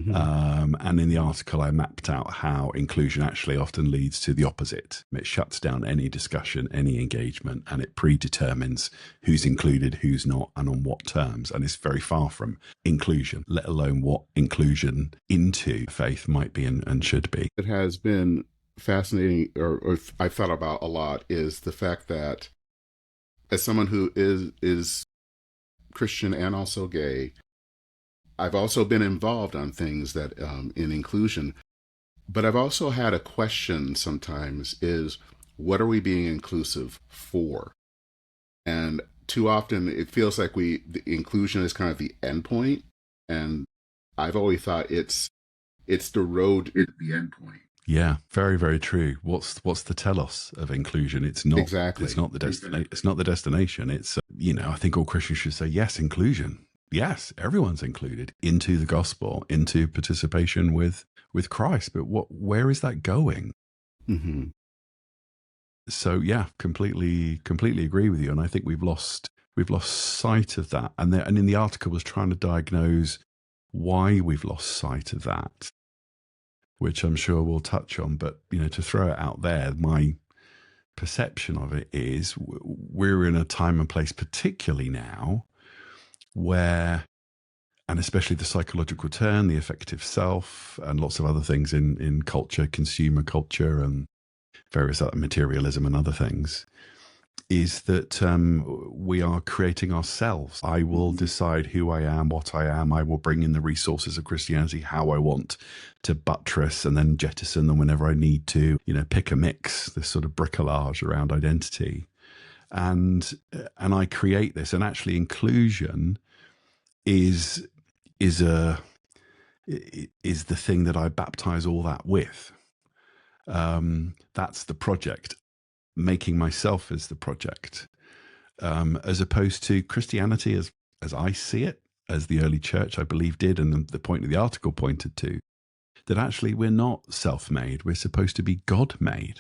Mhm. And in the article, I mapped out how inclusion actually often leads to the opposite. It shuts down any discussion, any engagement, and it predetermines who's included, who's not, and on what terms. And it's very far from inclusion, let alone what inclusion into faith might be and should be. It has been fascinating, or I've thought about a lot, is the fact that as someone who is Christian and also gay, I've also been involved on things that in inclusion, but I've also had a question sometimes is what are we being inclusive for? And too often it feels like the inclusion is kind of the endpoint, and I've always thought it's the road is the endpoint. Yeah, very, very true. What's the telos of inclusion? It's not. It's Exactly. not the destination. It's not the destination. It's I think all Christians should say yes, inclusion. Yes, everyone's included into the gospel, into participation with Christ. But where is that going? Hmm. So yeah, completely agree with you. And I think we've lost sight of that. And in the article was trying to diagnose why we've lost sight of that, which I'm sure we'll touch on. But to throw it out there, my perception of it is we're in a time and place, particularly now, where, and especially the psychological turn, the effective self, and lots of other things in culture, consumer culture, and various other materialism and other things, is that we are creating ourselves. I will Hmm. decide who I am, what I am. I will bring in the resources of Christianity, how I want to buttress and then jettison them whenever I need to, pick a mix, this sort of bricolage around identity. And I create this. And actually inclusion is is a is the thing that I baptize all that with. That's the project. Making myself is the project, as opposed to Christianity as I see it, as the early church I believe did, and the point of the article pointed to, that actually we're not self-made. We're supposed to be God-made.